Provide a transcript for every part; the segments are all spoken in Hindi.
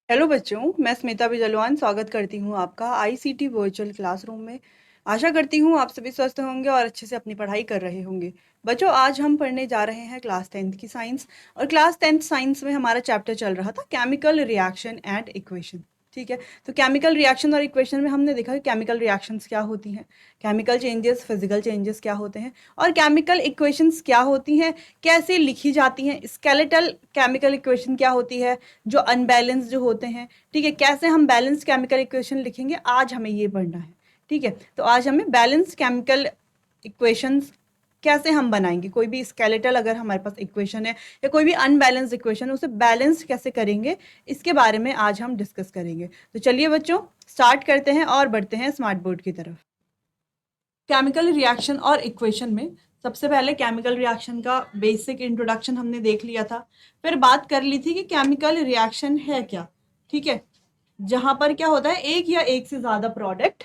हेलो बच्चों, मैं स्मिता बिजलवान स्वागत करती हूँ आपका आईसीटी वर्चुअल क्लासरूम में। आशा करती हूँ आप सभी स्वस्थ होंगे और अच्छे से अपनी पढ़ाई कर रहे होंगे। बच्चों, आज हम पढ़ने जा रहे हैं क्लास 10th की साइंस। और क्लास 10th साइंस में हमारा चैप्टर चल रहा था केमिकल रिएक्शन एंड इक्वेशन। ठीक है, तो केमिकल रिएक्शन और इक्वेशन में हमने देखा कि केमिकल रिएक्शंस क्या होती हैं, केमिकल चेंजेस, फिजिकल चेंजेस क्या होते हैं, और केमिकल इक्वेशंस क्या होती हैं, कैसे लिखी जाती हैं, स्केलेटल केमिकल इक्वेशन क्या होती है, जो अनबैलेंस जो होते हैं। ठीक है, कैसे हम बैलेंस केमिकल इक्वेशन लिखेंगे, आज हमें ये पढ़ना है। ठीक है, तो आज हमें बैलेंस केमिकल इक्वेशंस कैसे हम बनाएंगे, कोई भी स्केलेटल अगर हमारे पास इक्वेशन है या कोई भी अनबैलेंस इक्वेशन है, उसे बैलेंस कैसे करेंगे, इसके बारे में आज हम डिस्कस करेंगे। तो चलिए बच्चों, स्टार्ट करते हैं और बढ़ते हैं स्मार्ट बोर्ड की तरफ। केमिकल रिएक्शन और इक्वेशन में सबसे पहले केमिकल रिएक्शन का बेसिक इंट्रोडक्शन हमने देख लिया था। फिर बात कर ली थी कि केमिकल रिएक्शन है क्या। ठीक है, जहां पर क्या होता है, एक या एक से ज्यादा प्रोडक्ट,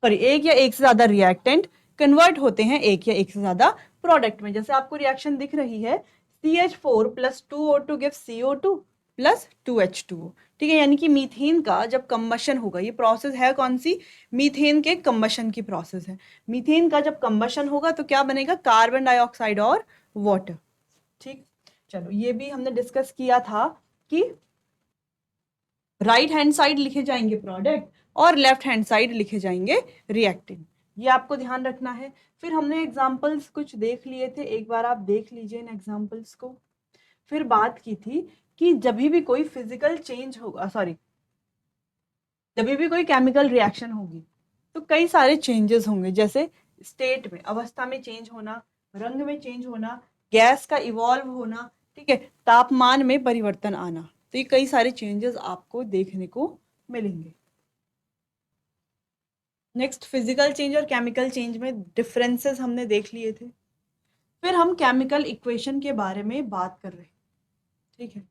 सॉरी, एक या एक से ज्यादा रिएक्टेंट कन्वर्ट होते हैं एक या एक से ज्यादा प्रोडक्ट में। जैसे आपको रिएक्शन दिख रही है, CH4 plus 2O2 give CO2 plus 2H2O। ठीक है, यानी कि मीथेन का जब कंबशन होगा, ये प्रोसेस है कौन सी, मीथेन के कंबशन की प्रोसेस है। मीथेन का जब कंबशन होगा तो क्या बनेगा, कार्बन डाइऑक्साइड और वाटर। ठीक, चलो ये भी हमने डिस्कस किया था कि राइट हैंड साइड लिखे जाएंगे प्रोडक्ट और लेफ्ट हैंड साइड लिखे जाएंगे रिएक्टेंट। ये आपको ध्यान रखना है। फिर हमने एग्जांपल्स कुछ देख लिए थे, एक बार आप देख लीजिए इन एग्जांपल्स को। फिर बात की थी कि जब भी कोई फिजिकल चेंज होगा, सॉरी, जब भी कोई केमिकल रिएक्शन होगी तो कई सारे चेंजेस होंगे, जैसे स्टेट में, अवस्था में चेंज होना, रंग में चेंज होना, गैस का इवॉल्व होना, ठीक है, तापमान में परिवर्तन आना। तो ये कई सारे चेंजेस आपको देखने को मिलेंगे। नेक्स्ट, फिजिकल चेंज और केमिकल चेंज में डिफरेंसेस हमने देख लिए थे। फिर हम केमिकल इक्वेशन के बारे में बात कर रहे हैं। ठीक है,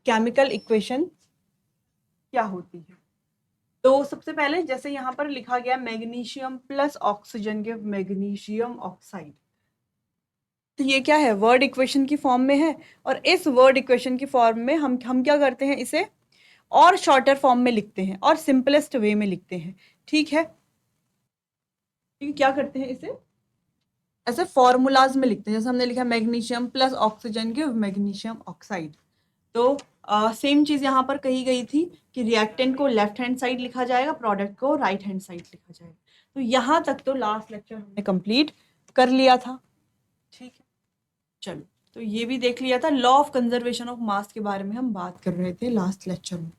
केमिकल इक्वेशन क्या होती है। तो सबसे पहले जैसे यहाँ पर लिखा गया मैग्नीशियम प्लस ऑक्सीजन के मैग्नीशियम ऑक्साइड, तो ये क्या है, वर्ड इक्वेशन की फॉर्म में है। और इस वर्ड इक्वेशन की फॉर्म में हम क्या करते हैं, इसे और शॉर्टर फॉर्म में लिखते हैं और सिंपलेस्ट वे में लिखते हैं। ठीक है, क्या करते हैं, इसे ऐसे फॉर्मूलाज में लिखते हैं। जैसे हमने लिखा मैग्नीशियम प्लस ऑक्सीजन के मैग्नीशियम ऑक्साइड। तो सेम चीज यहाँ पर कही गई थी कि रिएक्टेंट को लेफ्ट हैंड साइड लिखा जाएगा, प्रोडक्ट को राइट हैंड साइड लिखा जाएगा। तो यहाँ तक तो लास्ट लेक्चर हमने कंप्लीट कर लिया था। ठीक है, चलो, तो ये भी देख लिया था। Law of conservation of mass के बारे में हम बात कर रहे थे लास्ट लेक्चर में।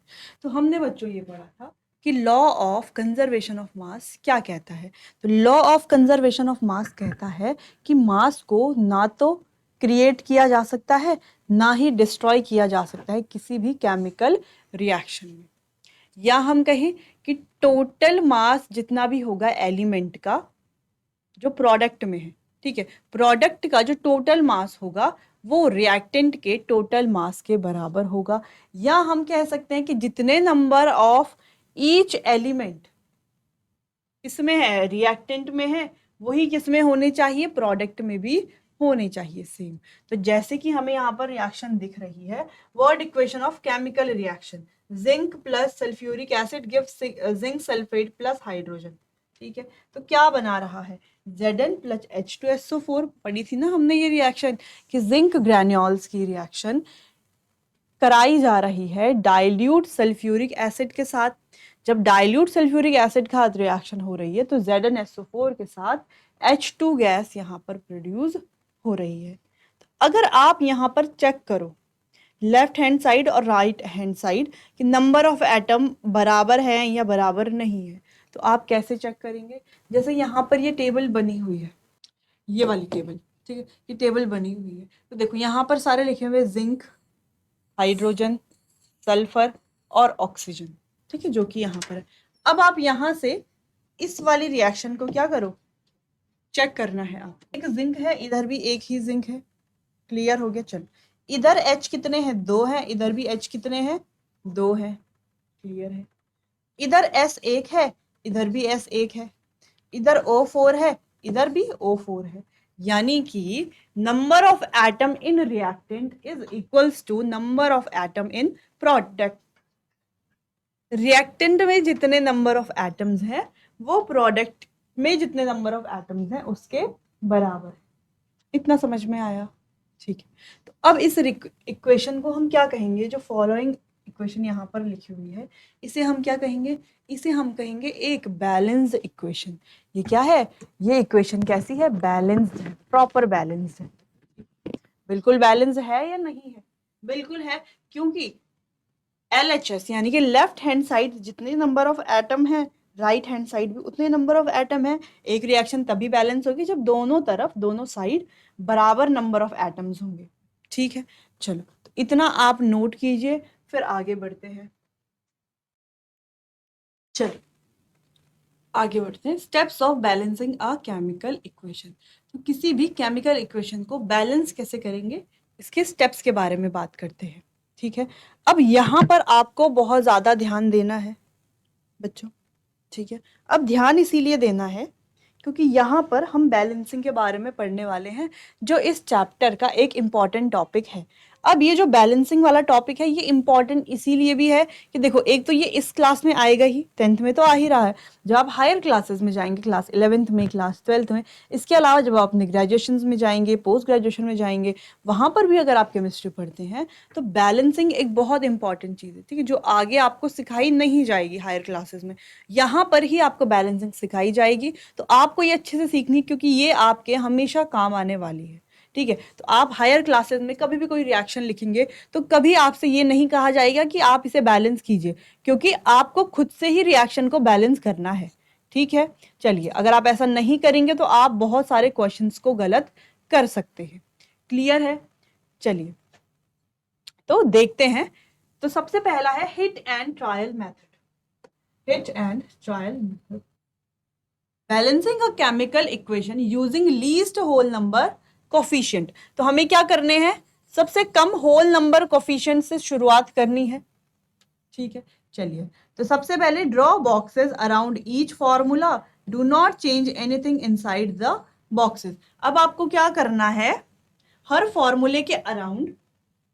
तो हमने बच्चों ये पढ़ा था कि law of conservation of mass क्या कहता है। तो law of conservation of mass कहता है कि मास को ना तो क्रिएट किया जा सकता है, ना ही डिस्ट्रॉय किया जा सकता है किसी भी केमिकल रिएक्शन में। या हम कहें कि टोटल मास जितना भी होगा एलिमेंट का जो प्रोडक्ट में है, ठीक है, प्रोडक्ट का जो टोटल मास होगा वो रिएक्टेंट के टोटल मास के बराबर होगा। या हम कह सकते हैं कि जितने नंबर ऑफ ईच एलिमेंट किसमें है, रिएक्टेंट में है, वही किसमें होने चाहिए, प्रोडक्ट में भी होने चाहिए सेम। तो जैसे कि हमें यहाँ पर रिएक्शन दिख रही है, word equation of chemical reaction, zinc plus sulphuric acid gives zinc sulphate plus hydrogen. ठीक है, तो क्या बना रहा है, Zn प्लस H2SO4। पढ़ी थी ना हमने ये रिएक्शन कि जिंक ग्रैन्यूल्स की रिएक्शन कराई जा रही है डाइल्यूट सल्फ्यूरिक एसिड के साथ। जब डाइल्यूट सल्फ्यूरिक एसिड के साथ रिएक्शन हो रही है तो ZnSO4 के साथ H2 गैस यहाँ पर प्रोड्यूस हो रही है। तो अगर आप यहाँ पर चेक करो लेफ्ट हैंड साइड और राइट हैंड साइड कि नंबर ऑफ एटम बराबर है या बराबर नहीं है, तो आप कैसे चेक करेंगे। जैसे यहाँ पर ये टेबल बनी हुई है, ये वाली टेबल, ठीक है, ये टेबल बनी हुई है। तो देखो यहाँ पर सारे लिखे हुए जिंक, हाइड्रोजन, सल्फर और ऑक्सीजन, ठीक है, जो कि यहाँ पर है। अब आप यहाँ से इस वाली रिएक्शन को क्या करो, चेक करना है। आप एक जिंक है, इधर भी एक ही जिंक है, क्लियर हो गया। चलो, इधर H कितने हैं, 2 है, इधर भी H कितने हैं, 2 है, क्लियर है। इधर S1 है, इधर भी S1 है, इधर O4 है, इधर भी O4 है। यानी कि number of atom in reactant is equals to number of atom in product. Reactant में जितने नंबर ऑफ एटम्स हैं वो प्रोडक्ट में जितने नंबर ऑफ एटम्स हैं उसके बराबर है। इतना समझ में आया? ठीक है, तो अब इस इक्वेशन को हम क्या कहेंगे? जो फॉलोइंग इक्वेशन यहाँ पर लिखी हुई है इसे हम क्या कहेंगे? इसे हम कहेंगे एक बैलेंस्ड इक्वेशन। ये क्या है? ये इक्वेशन कैसी है? बैलेंस्ड है, प्रॉपर बैलेंस्ड है। बिल्कुल बैलेंस है या नहीं है? बिल्कुल है, क्योंकि LHS यानी कि लेफ्ट हैंड साइड जितने नंबर ऑफ एटम है, राइट हैंड साइड भी उतने नंबर ऑफ एटम है। एक रिएक्शन तभी बैलेंस होगी जब दोनों तरफ, दोनों साइड बराबर नंबर ऑफ एटम्स होंगे। ठीक है, चलो तो इतना आप नोट कीजिए, फिर आगे बढ़ते हैं। चलो आगे बढ़ते हैं। Steps of balancing a chemical equation. तो किसी भी केमिकल इक्वेशन को बैलेंस कैसे करेंगे, इसके स्टेप्स के बारे में बात करते हैं। ठीक है, अब यहाँ पर आपको बहुत ज़्यादा ध्यान देना है बच्चों। ठीक है, अब ध्यान इसीलिए देना है क्योंकि यहाँ पर हम बैलेंसिंग के बारे में पढ़ने वाले हैं, जो इस चैप्टर का एक इम्पॉर्टेंट टॉपिक है। अब ये जो बैलेंसिंग वाला टॉपिक है ये इम्पॉर्टेंट इसीलिए भी है कि देखो, एक तो ये इस क्लास में आएगा ही, 10th में तो आ ही रहा है। जब आप हायर क्लासेस में जाएंगे, क्लास 11th में, क्लास 12th में, इसके अलावा जब आप अपने ग्रेजुएशन में जाएंगे, पोस्ट ग्रेजुएशन में जाएंगे, वहाँ पर भी अगर आप केमिस्ट्री पढ़ते हैं तो बैलेंसिंग एक बहुत इंपॉर्टेंट चीज़ है। ठीक है, जो आगे आपको सिखाई नहीं जाएगी हायर क्लासेस में, यहाँ पर ही आपको बैलेंसिंग सिखाई जाएगी। तो आपको ये अच्छे से सीखनी, क्योंकि ये आपके हमेशा काम आने वाली है। ठीक है, तो आप हायर क्लासेस में कभी भी कोई रिएक्शन लिखेंगे तो कभी आपसे ये नहीं कहा जाएगा कि आप इसे बैलेंस कीजिए, क्योंकि आपको खुद से ही रिएक्शन को बैलेंस करना है। ठीक है, चलिए, अगर आप ऐसा नहीं करेंगे तो आप बहुत सारे क्वेश्चंस को गलत कर सकते हैं। क्लियर है? चलिए तो देखते हैं। तो सबसे पहला है hit and trial method. Hit and trial method, balancing a chemical equation using least whole number coefficient. तो हमें क्या करने हैं? सबसे कम होल नंबर कोफिशिएंट से शुरुआत करनी है। ठीक है, चलिए, तो सबसे पहले draw boxes around each formula, do not change anything inside the boxes. अब आपको क्या करना है? हर फॉर्मूले के अराउंड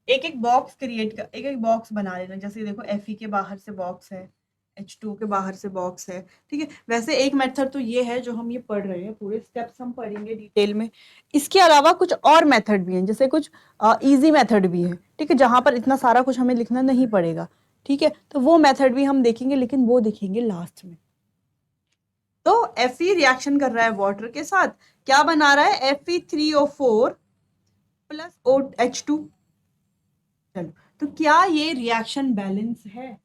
एक एक बॉक्स क्रिएट कर, एक एक बॉक्स बना लेना। जैसे देखो, Fe के बाहर से बॉक्स है, H2 के बाहर से बॉक्स है। ठीक है, वैसे एक मेथड तो ये है जो हम ये पढ़ रहे हैं, पूरे स्टेप्स हम पढ़ेंगे डिटेल में। इसके अलावा कुछ और मेथड भी हैं, जैसे कुछ इजी मेथड भी है। ठीक है, जहां पर इतना सारा कुछ हमें लिखना नहीं पड़ेगा। ठीक है, तो वो मेथड भी हम देखेंगे, लेकिन वो देखेंगे लास्ट में। तो Fe रिएक्शन कर रहा है वाटर के साथ, क्या बना रहा है? Fe3O4 plus H2। चलो, तो क्या ये रिएक्शन बैलेंस है?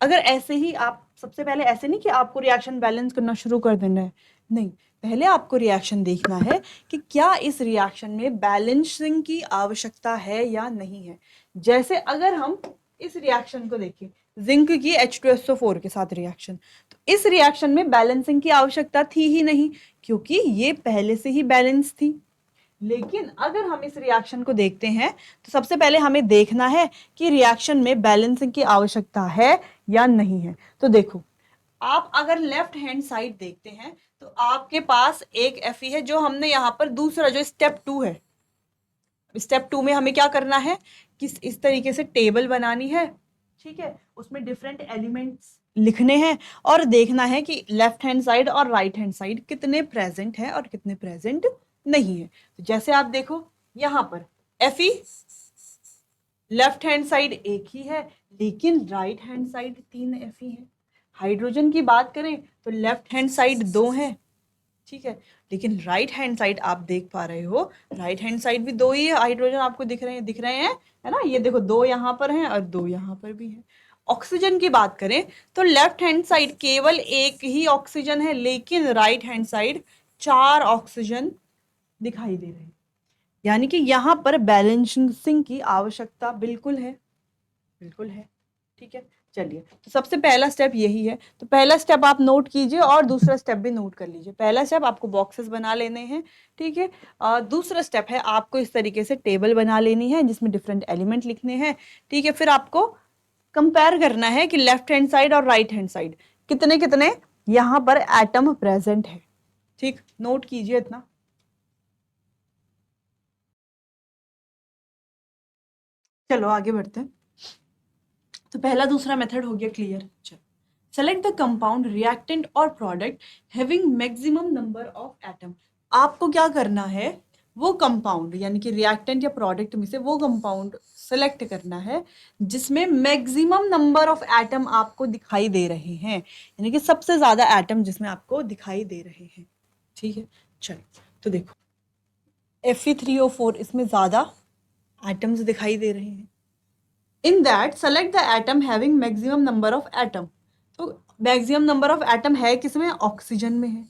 अगर ऐसे ही आप, सबसे पहले ऐसे नहीं कि आपको रिएक्शन बैलेंस करना शुरू कर देना है, नहीं, पहले आपको रिएक्शन देखना है कि क्या इस रिएक्शन में बैलेंसिंग की आवश्यकता है या नहीं है। जैसे अगर हम इस रिएक्शन को देखें, जिंक की H2SO4 के साथ रिएक्शन, तो इस रिएक्शन में बैलेंसिंग की आवश्यकता थी ही नहीं, क्योंकि ये पहले से ही बैलेंस थी। लेकिन अगर हम इस रिएक्शन को देखते हैं तो सबसे पहले हमें देखना है कि रिएक्शन में बैलेंसिंग की आवश्यकता है या नहीं है। तो देखो, आप अगर लेफ्ट हैंड साइड देखते हैं तो आपके पास एक Fe है, जो हमने यहाँ पर दूसरा, जो स्टेप 2 है, स्टेप 2 में हमें क्या करना है? किस इस तरीके से टेबल बनानी है। ठीक है, उसमें डिफरेंट एलिमेंट्स लिखने हैं और देखना है कि लेफ्ट हैंड साइड और राइट हैंड साइड कितने प्रेजेंट है और कितने प्रेजेंट नहीं है। तो जैसे आप देखो यहाँ पर Fe लेफ्ट हैंड साइड एक ही है, लेकिन राइट हैंड साइड 3 Fe है। हाइड्रोजन की बात करें तो लेफ्ट हैंड साइड 2 है। ठीक है, लेकिन राइट हैंड साइड आप देख पा रहे हो, राइट हैंड साइड भी 2 ही है। हाइड्रोजन आपको दिख रहे हैं, है ना? ये देखो, 2 यहाँ पर हैं और 2 यहाँ पर भी है। ऑक्सीजन की बात करें तो लेफ्ट हैंड साइड केवल एक ही ऑक्सीजन है, लेकिन राइट हैंड साइड 4 ऑक्सीजन दिखाई दे रहे हैं। यानी कि यहाँ पर बैलेंसिंग की आवश्यकता बिल्कुल है, बिल्कुल है। ठीक है, चलिए, तो सबसे पहला स्टेप यही है। तो पहला स्टेप आप नोट कीजिए और दूसरा स्टेप भी नोट कर लीजिए। पहला स्टेप आपको बॉक्सेस बना लेने हैं। ठीक है, दूसरा स्टेप है आपको इस तरीके से टेबल बना लेनी है जिसमें डिफरेंट एलिमेंट लिखने हैं। ठीक है, फिर आपको कंपेयर करना है कि लेफ्ट हैंड साइड और राइट हैंड साइड कितने कितने यहाँ पर एटम प्रेजेंट है। ठीक, नोट कीजिए इतना। चलो आगे बढ़ते हैं। तो पहला दूसरा मेथड हो गया क्लियर। चलो, सेलेक्ट द कंपाउंड, रिएक्टेंट और product having maximum number of atom. आपको क्या करना है, वो कंपाउंड यानी कि रिएक्टेंट या प्रोडक्ट में से वो कंपाउंड सेलेक्ट करना है जिसमें मैक्सिमम नंबर ऑफ एटम आपको दिखाई दे रहे हैं, यानी कि सबसे ज्यादा एटम जिसमें आपको दिखाई दे रहे हैं। ठीक है, चलो तो देखो Fe3O4 इसमें ज्यादा एटम्स दिखाई दे रहे हैं। In that select the atom having maximum number of atom. तो मैक्सिमम नंबर ऑफ एटम है किसमें, ऑक्सीजन में है।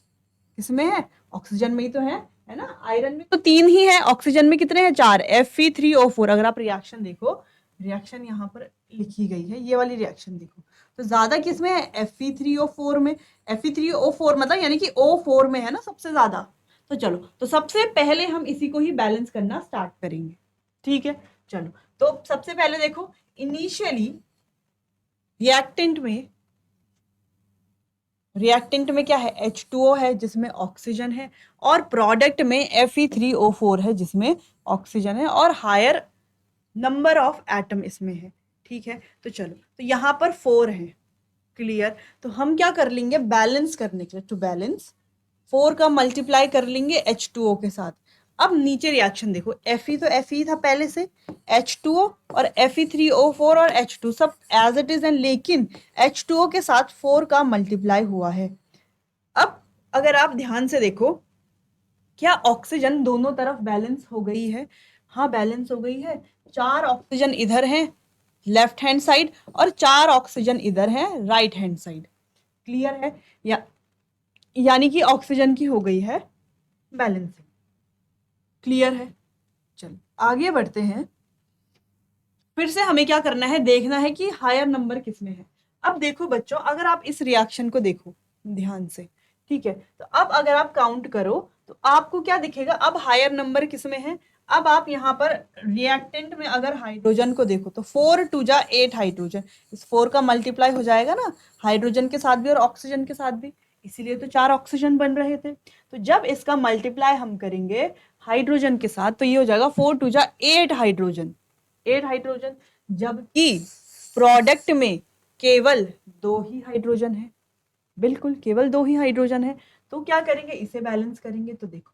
किसमें है, ऑक्सीजन में ही तो है ना। आयरन में तो 3 ही है, ऑक्सीजन में कितने हैं, 4। Fe3O4, अगर आप रिएक्शन देखो, रिएक्शन यहाँ पर लिखी गई है, ये वाली रिएक्शन देखो, तो ज्यादा किसमें है, Fe3O4 में। Fe3O4 मतलब यानी कि O4 में है ना सबसे ज्यादा। तो चलो, तो सबसे पहले हम इसी को ही बैलेंस करना स्टार्ट करेंगे। ठीक है, चलो तो सबसे पहले देखो, इनिशियली रिएक्टेंट में क्या है, H2O है जिसमें ऑक्सीजन है, और प्रोडक्ट में Fe3O4 है जिसमें ऑक्सीजन है, और हायर नंबर ऑफ एटम इसमें है। ठीक है, तो चलो, तो यहाँ पर 4 है, क्लियर। तो हम क्या कर लेंगे, बैलेंस करने के लिए, टू बैलेंस 4 का मल्टीप्लाई कर लेंगे H2O के साथ। अब नीचे रिएक्शन देखो, Fe तो Fe था पहले से, H2O और Fe3O4 और H2 सब एज इट इज है, लेकिन H2O के साथ 4 का मल्टीप्लाई हुआ है। अब अगर आप ध्यान से देखो, क्या ऑक्सीजन दोनों तरफ बैलेंस हो गई है, हाँ बैलेंस हो गई है। 4 ऑक्सीजन इधर है लेफ्ट हैंड साइड, और 4 ऑक्सीजन इधर है राइट हैंड साइड। क्लियर है, यानी कि ऑक्सीजन की हो गई है बैलेंसिंग। क्लियर है, चलो आगे बढ़ते हैं। फिर से हमें क्या करना है, देखना है कि हायर नंबर किसमें है। अब देखो बच्चों, अगर आप इस रिएक्शन को देखो ध्यान से, ठीक है, तो अब अगर आप काउंट करो तो आपको क्या दिखेगा, अब हायर नंबर किसमें है। अब आप यहाँ पर रिएक्टेंट में अगर हाइड्रोजन को देखो तो 4 टू जा 8 हाइड्रोजन, इस 4 का मल्टीप्लाई हो जाएगा ना हाइड्रोजन के साथ भी और ऑक्सीजन के साथ भी, इसीलिए तो 4 ऑक्सीजन बन रहे थे। तो जब इसका मल्टीप्लाई हम करेंगे हाइड्रोजन के साथ तो ये हो जाएगा 4 टू जा 8 हाइड्रोजन, 8 हाइड्रोजन, जबकि प्रोडक्ट में केवल 2 ही हाइड्रोजन है। बिल्कुल केवल 2 ही हाइड्रोजन है। तो क्या करेंगे, इसे बैलेंस करेंगे। तो देखो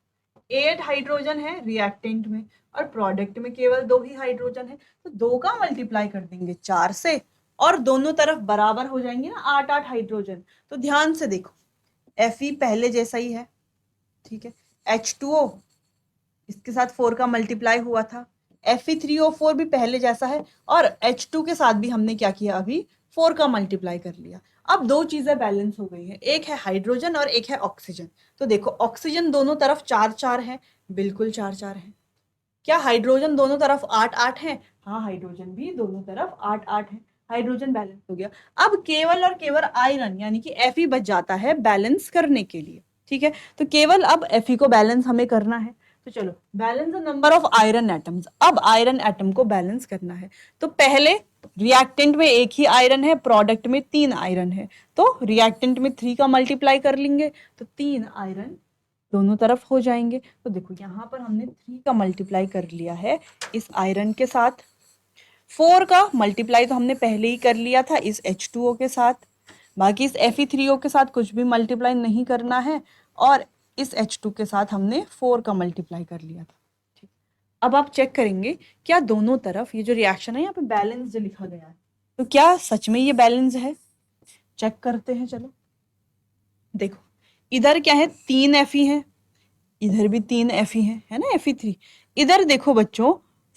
8 हाइड्रोजन है रिएक्टेंट में और प्रोडक्ट में केवल 2 ही हाइड्रोजन है, तो 2 का मल्टीप्लाई कर देंगे 4 से, और दोनों तरफ बराबर हो जाएंगे ना 8-8 हाइड्रोजन। तो ध्यान से देखो, Fe पहले जैसा ही है, ठीक है, H2O इसके साथ 4 का मल्टीप्लाई हुआ था, Fe3O4 भी पहले जैसा है, और H2 के साथ भी हमने क्या किया, अभी 4 का मल्टीप्लाई कर लिया। अब 2 चीजें बैलेंस हो गई हैं, एक है हाइड्रोजन और एक है ऑक्सीजन। तो देखो ऑक्सीजन दोनों तरफ 4-4 है, बिल्कुल 4-4 है। क्या हाइड्रोजन दोनों तरफ 8-8 है, हाँ हाइड्रोजन भी दोनों तरफ 8-8 है। हाइड्रोजन बैलेंस हो गया। अब केवल और केवल आयरन यानी कि Fe बच जाता है बैलेंस करने के लिए। ठीक है, तो केवल अब Fe को बैलेंस हमें करना है। तो चलो, balance the number of iron atoms. अब आयरन एटम को बैलेंस करना है। तो पहले रिएक्टेंट में 1 ही आयरन है, प्रोडक्ट में 3 आयरन है, तो रिएक्टेंट में 3 का मल्टीप्लाई कर लेंगे तो 3 आयरन दोनों तरफ हो जाएंगे। तो देखो यहाँ पर हमने 3 का मल्टीप्लाई कर लिया है इस आयरन के साथ, 4 का मल्टीप्लाई तो हमने पहले ही कर लिया था इस H2O के साथ, बाकी इस Fe3O के साथ कुछ भी मल्टीप्लाई नहीं करना है, और इस H2 के साथ हमने 4 का मल्टीप्लाई कर लिया था। ठीक, अब आप चेक करेंगे क्या दोनों तरफ ये जो रिएक्शन है यहाँ पे बैलेंस जो लिखा गया है, तो क्या सच में ये बैलेंस है, चेक करते हैं। चलो देखो, इधर क्या है, 3 Fe है, इधर भी 3 Fe है ना Fe3। इधर देखो बच्चों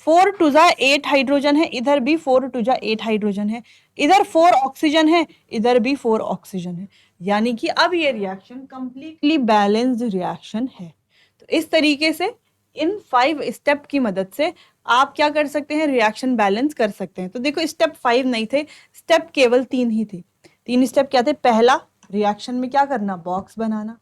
4 टू जा 8 हाइड्रोजन है, इधर भी 4 टू जा 8 हाइड्रोजन है, इधर 4 ऑक्सीजन है, इधर भी 4 ऑक्सीजन है, यानी कि अब ये रिएक्शन कंप्लीटली बैलेंस्ड रिएक्शन है। तो इस तरीके से इन 5 स्टेप की मदद से आप क्या कर सकते हैं, रिएक्शन बैलेंस कर सकते हैं। तो देखो स्टेप 5 नहीं थे, स्टेप केवल 3 ही थे। 3 स्टेप क्या थे, पहला रिएक्शन में क्या करना, बॉक्स बनाना।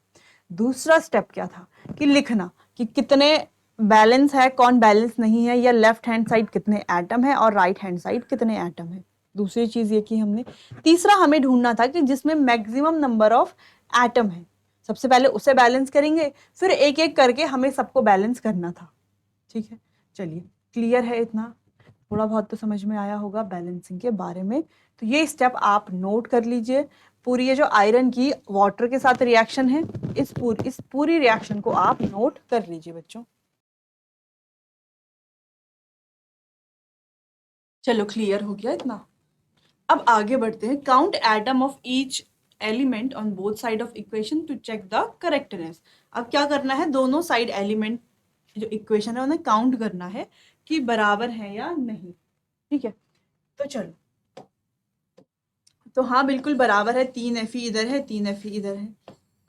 दूसरा स्टेप क्या था कि लिखना कि कितने बैलेंस है, कौन बैलेंस नहीं है, या लेफ्ट हैंड साइड कितने एटम है और राइट हैंड साइड कितने एटम है। दूसरी चीज ये की हमने। तीसरा हमें ढूंढना था कि जिसमें मैक्सिमम नंबर ऑफ एटम है, सबसे पहले उसे बैलेंस करेंगे, फिर एक एक करके हमें सबको बैलेंस करना था। ठीक है, चलिए क्लियर है इतना। थोड़ा बहुत तो समझ में आया होगा बैलेंसिंग के बारे में। तो ये स्टेप आप नोट कर लीजिए। पूरी ये जो आयरन की वाटर के साथ रिएक्शन है, इस पूरी रिएक्शन को आप नोट कर लीजिए बच्चों। चलो क्लियर हो गया इतना। अब आगे बढ़ते हैं। Count atom of each element on both side of equation to check the correctness. अब क्या करना है, दोनों साइड एलिमेंट जो इक्वेशन है उन्हें काउंट करना है कि बराबर है या नहीं। ठीक है, तो चलो। तो हाँ बिल्कुल बराबर है, 3 Fe इधर है, 3 Fe इधर है,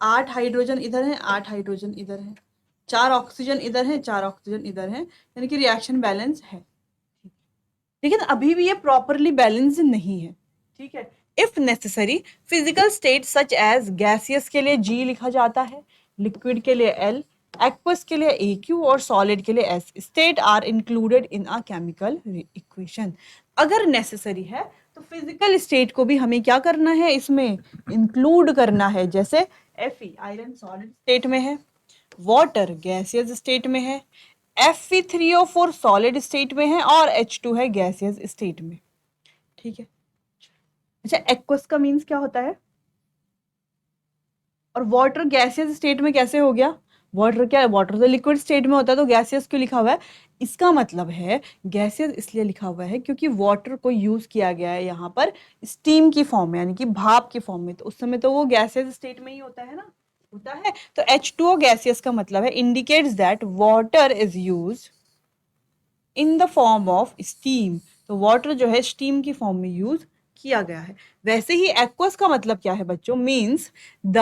8 हाइड्रोजन इधर है, 8 हाइड्रोजन इधर है, 4 ऑक्सीजन इधर है, 4 ऑक्सीजन इधर है, यानी कि रिएक्शन बैलेंस है। लेकिन अभी भी ये प्रॉपरली बैलेंस नहीं है। ठीक है, if necessary physical state such as gaseous के लिए G लिखा जाता है, लिक्विड के लिए L, एक्वस के लिए AQ और सॉलिड के लिए S state are included in a chemical equation. अगर नेसेसरी है तो फिजिकल स्टेट को भी हमें क्या करना है, इसमें इंक्लूड करना है। जैसे Fe आयरन सॉलिड स्टेट में है, वाटर गैसियस स्टेट में है, Fe3O4 सॉलिड स्टेट में है और H2 है गैसियस स्टेट में। ठीक है, अच्छा एक्वस का मीन्स क्या होता है, और वाटर गैसियस स्टेट में कैसे हो गया? वाटर क्या है, वाटर तो लिक्विड स्टेट में होता है, तो गैसियस क्यों लिखा हुआ है? इसका मतलब है गैसियस इसलिए लिखा हुआ है क्योंकि वाटर को यूज किया गया है यहाँ पर स्टीम की फॉर्म में, यानी कि भाप की फॉर्म में, तो उस समय तो वो गैसियस स्टेट में ही होता है ना, होता है। तो H2O गैसियस का मतलब है indicates that water is used in the form of steam. तो वाटर जो है स्टीम की फॉर्म में यूज किया गया है। वैसे ही एक्वस का मतलब क्या है बच्चों, मींस द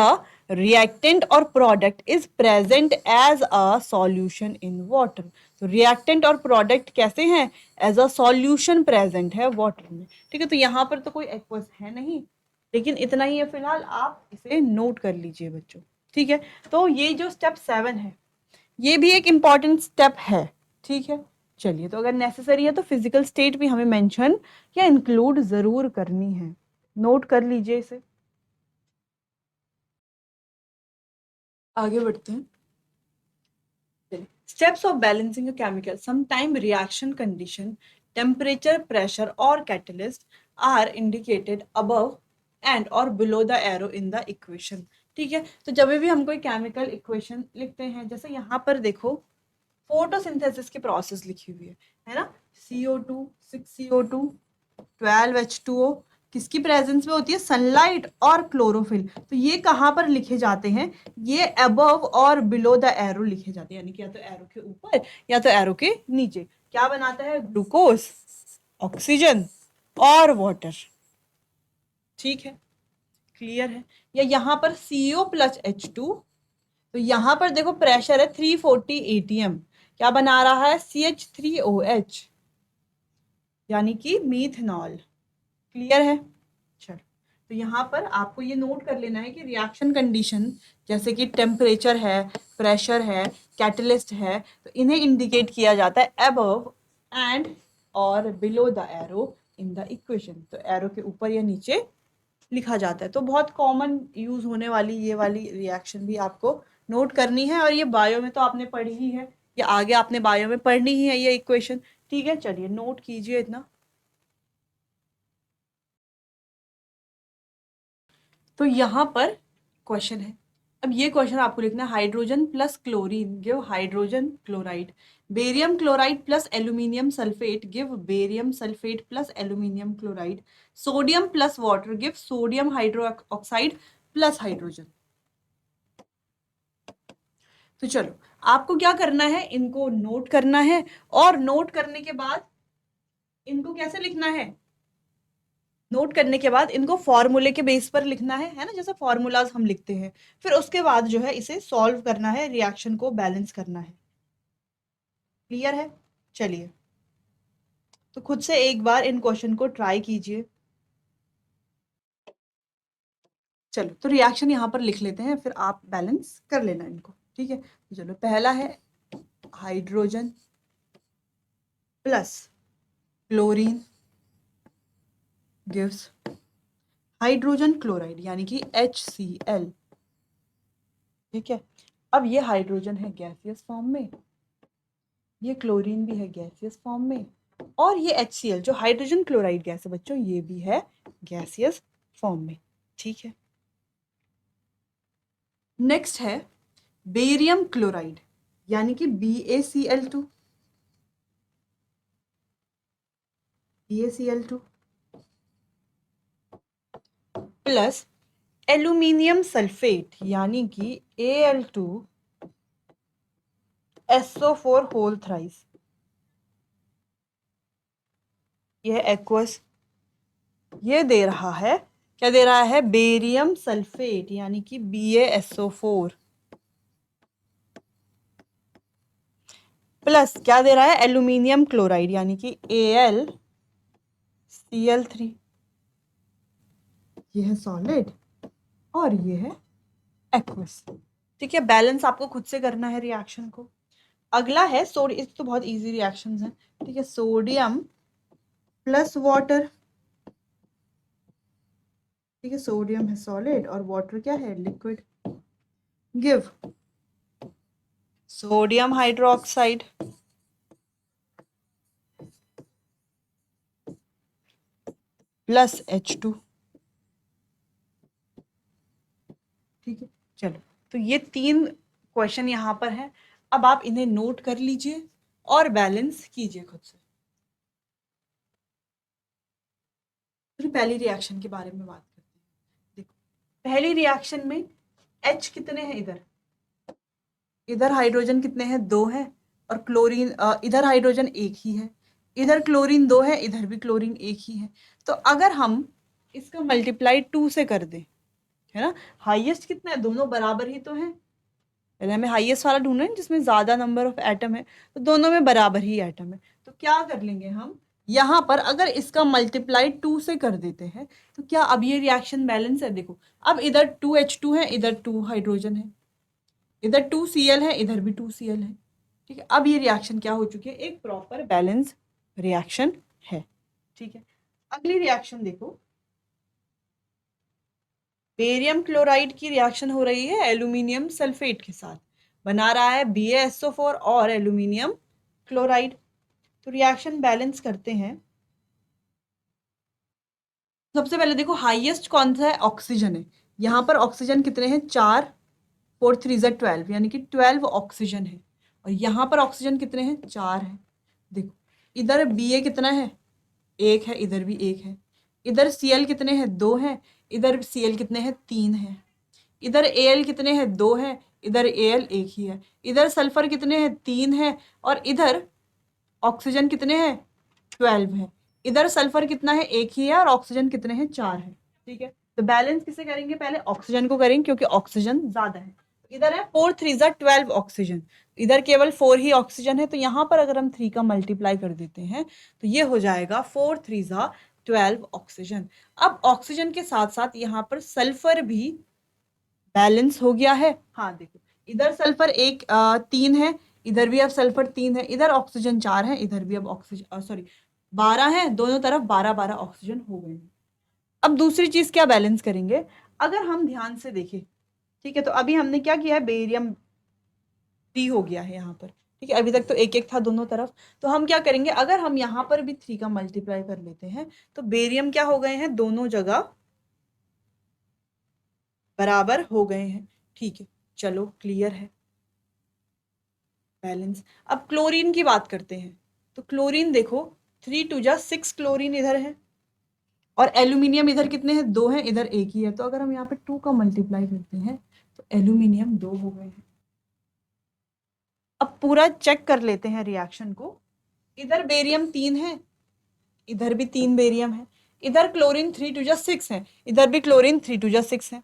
रिएक्टेंट और product is present as a solution in water. तो रिएक्टेंट और प्रोडक्ट कैसे हैं, एज अ सॉल्यूशन प्रेजेंट है वाटर में। ठीक है, तो यहाँ पर तो कोई एक्वस है नहीं, लेकिन इतना ही है फिलहाल, आप इसे नोट कर लीजिए बच्चों। ठीक है, तो ये जो स्टेप 7 है ये भी एक इंपॉर्टेंट स्टेप है। ठीक है, चलिए, तो अगर नेसेसरी है तो फिजिकल स्टेट भी हमें मेंशन या इंक्लूड जरूर करनी है, नोट कर लीजिए इसे। आगे बढ़ते हैं। Steps of balancing a chemical, sometime reaction condition, temperature, pressure और catalyst are indicated above and और below the arrow in the equation. ठीक है, तो जब भी हम कोई केमिकल इक्वेशन लिखते हैं, जैसे यहाँ पर देखो फोटोसिंथेसिस की प्रोसेस लिखी हुई है ना, CO2 6CO2 12H2O किसकी प्रेजेंस में होती है, सनलाइट और क्लोरोफिल। तो ये कहाँ पर लिखे जाते हैं, ये अबव और बिलो द एरो लिखे जाते हैं, यानी कि या तो एरो के ऊपर या तो एरो के नीचे। क्या बनाता है, ग्लूकोज, ऑक्सीजन और वाटर। ठीक है, क्लियर है। या यहाँ पर CO+H2, तो यहाँ पर देखो प्रेशर है 340 ATM, क्या बना रहा है, CH3OH, यानी कि मीथेनॉल। क्लियर है, चलो। तो यहाँ पर आपको ये नोट कर लेना है कि रिएक्शन कंडीशन जैसे कि टेम्परेचर है, प्रेशर है, कैटलिस्ट है, तो इन्हें इंडिकेट किया जाता है अबव एंड और below the arrow in the equation. तो एरो के ऊपर या नीचे लिखा जाता है। तो बहुत कॉमन यूज होने वाली ये वाली रिएक्शन भी आपको नोट करनी है, और ये बायो में तो आपने पढ़ी ही है, ये आगे आपने बायो में पढ़नी ही है ये इक्वेशन। ठीक है, चलिए नोट कीजिए इतना। तो यहाँ पर क्वेश्चन है, अब ये क्वेश्चन आपको लिखना है, hydrogen plus chlorine give hydrogen chloride, barium chloride plus aluminium sulphate give barium sulphate plus aluminium chloride, sodium plus water give sodium hydro oxide plus hydrogen. तो चलो, आपको क्या करना है, इनको नोट करना है, और नोट करने के बाद इनको कैसे लिखना है, नोट करने के बाद इनको फॉर्मूले के बेस पर लिखना है ना, जैसे फॉर्मूलाज हम लिखते हैं। फिर उसके बाद जो है इसे सॉल्व करना है, रिएक्शन को बैलेंस करना है। क्लियर है, चलिए, तो खुद से एक बार इन क्वेश्चन को ट्राई कीजिए। चलो, तो रिएक्शन यहाँ पर लिख लेते हैं, फिर आप बैलेंस कर लेना इनको। ठीक है, तो चलो, पहला है hydrogen plus chlorine gives hydrogen chloride, यानी कि HCl। ठीक है, अब ये हाइड्रोजन है गैसियस फॉर्म में, ये क्लोरीन भी है गैसियस फॉर्म में, और ये HCl जो हाइड्रोजन क्लोराइड गैस है बच्चों, ये भी है गैसियस फॉर्म में, ठीक है। नेक्स्ट है बेरियम क्लोराइड, यानी कि BaCl2, BaCl2 plus aluminium sulphate, यानी कि Al2SO4 होल थ्राइस, यह एक्वस, ये दे रहा है, क्या दे रहा है, बेरियम सल्फेट यानी कि BaSO4 प्लस क्या दे रहा है, एल्यूमिनियम क्लोराइड यानी कि AlCl3, ये है सॉलिड और ये है एक्वस, ठीक है। बैलेंस आपको खुद से करना है रिएक्शन को। अगला है सोडियम, तो बहुत इजी रिएक्शंस हैं, ठीक है। सोडियम प्लस वाटर, ठीक है, सोडियम है सॉलिड और वाटर क्या है, liquid, give sodium hydroxide plus H2, ठीक है। चलो, तो ये 3 क्वेश्चन यहाँ पर हैं, अब आप इन्हें नोट कर लीजिए और बैलेंस कीजिए खुद से। फिर पहली रिएक्शन के बारे में बात करते हैं। देखो, पहली रिएक्शन में H कितने हैं, इधर हाइड्रोजन कितने हैं, 2 हैं, और क्लोरीन इधर हाइड्रोजन एक ही है, इधर क्लोरीन 2 है, इधर भी क्लोरीन एक ही है। तो अगर हम इसका मल्टीप्लाई 2 से कर दें, है ना, हाईएस्ट कितना है, दोनों बराबर ही तो हैं, पहले हमें हाईएस्ट वाला ढूंढना है जिसमें ज्यादा नंबर ऑफ एटम है, तो दोनों में बराबर ही एटम है। तो क्या कर लेंगे हम, यहाँ पर अगर इसका मल्टीप्लाई 2 से कर देते हैं तो क्या अब ये रिएक्शन बैलेंस है। देखो, अब इधर 2H2 है, इधर 2 हाइड्रोजन है, इधर 2Cl है, इधर भी 2Cl है, ठीक है। अब ये रिएक्शन क्या हो चुकी है, एक प्रॉपर बैलेंस रिएक्शन है, ठीक है। अगली रिएक्शन देखो, बेरियम क्लोराइड की रिएक्शन हो रही है एल्यूमिनियम सल्फेट के साथ, बना रहा है BaSO4 और एल्यूमिनियम क्लोराइड। तो रिएक्शन बैलेंस करते हैं। सबसे पहले देखो, हाईएस्ट कौन सा है, ऑक्सीजन है, यहाँ पर ऑक्सीजन कितने हैं, 4, 4 3 12, यानी कि 12 ऑक्सीजन है, और यहाँ पर ऑक्सीजन कितने हैं, 4 है। देखो, इधर Ba कितना है, 1 है, इधर भी 1 है, इधर Cl कितने हैं, 2 हैं, इधर Cl कितने हैं, 3 है, इधर Al कितने हैं, 2 है, इधर Al 1 ही है, इधर सल्फर कितने हैं, 3 है, और इधर ऑक्सीजन कितने हैं, 12 है, इधर सल्फर कितना है, 1 ही है, और ऑक्सीजन कितने हैं, 4 है, ठीक है। तो बैलेंस किसे करेंगे, पहले ऑक्सीजन को करेंगे क्योंकि ऑक्सीजन ज्यादा है। इधर है 4 3 12 ऑक्सीजन, इधर केवल 4 ही ऑक्सीजन है, तो यहाँ पर अगर हम 3 का मल्टीप्लाई कर देते हैं तो ये हो जाएगा 4 3 12 ऑक्सीजन। अब ऑक्सीजन के साथ साथ यहाँ पर सल्फर भी बैलेंस हो गया है। हाँ देखो, इधर सल्फर 3 है, इधर भी अब सल्फर 3 है, इधर ऑक्सीजन 4 है, इधर भी अब ऑक्सीजन 12 है, दोनों तरफ 12 12 ऑक्सीजन हो गए हैं। अब दूसरी चीज क्या बैलेंस करेंगे, अगर हम ध्यान से देखें, ठीक है, तो अभी हमने क्या किया है, बेरियम 3 हो गया है यहाँ पर, ठीक है, अभी तक तो एक एक था दोनों तरफ। तो हम क्या करेंगे, अगर हम यहाँ पर भी 3 का मल्टीप्लाई कर लेते हैं तो बेरियम क्या हो गए हैं, दोनों जगह बराबर हो गए हैं, ठीक है। चलो, क्लियर है बैलेंस। अब क्लोरीन की बात करते हैं, तो क्लोरीन देखो, 3 2 6 क्लोरीन इधर है, और एल्यूमिनियम इधर कितने हैं, 2 हैं, इधर 1 ही है, तो अगर हम यहाँ पे 2 का मल्टीप्लाई करते हैं तो एल्यूमिनियम 2 हो गए हैं। अब पूरा चेक कर लेते हैं रिएक्शन को, इधर बेरियम 3 है, इधर भी 3 बेरियम है, इधर क्लोरीन 3 2 6 है, इधर भी क्लोरीन 3 2 6 है,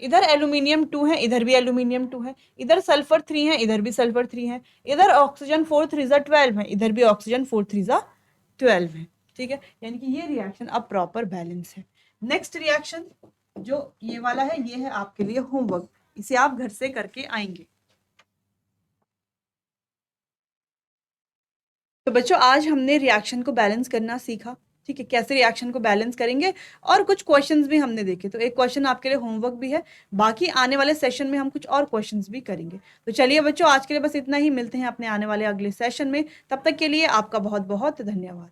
इधर एल्यूमिनियम 2 है, इधर भी एल्यूमिनियम 2 है, इधर सल्फर 3 है, इधर भी सल्फर 3 है, इधर ऑक्सीजन 4 3 12 है, इधर भी ऑक्सीजन 4 3 12 है, ठीक है। यानी कि ये रिएक्शन अब प्रॉपर बैलेंस है। नेक्स्ट रिएक्शन जो ये वाला है, ये है आपके लिए होमवर्क, इसे आप घर से करके आएंगे। तो बच्चों, आज हमने रिएक्शन को बैलेंस करना सीखा, ठीक है, कैसे रिएक्शन को बैलेंस करेंगे, और कुछ क्वेश्चंस भी हमने देखे। तो एक क्वेश्चन आपके लिए होमवर्क भी है, बाकी आने वाले सेशन में हम कुछ और क्वेश्चंस भी करेंगे। तो चलिए बच्चों, आज के लिए बस इतना ही, मिलते हैं अपने आने वाले अगले सेशन में, तब तक के लिए आपका बहुत बहुत धन्यवाद।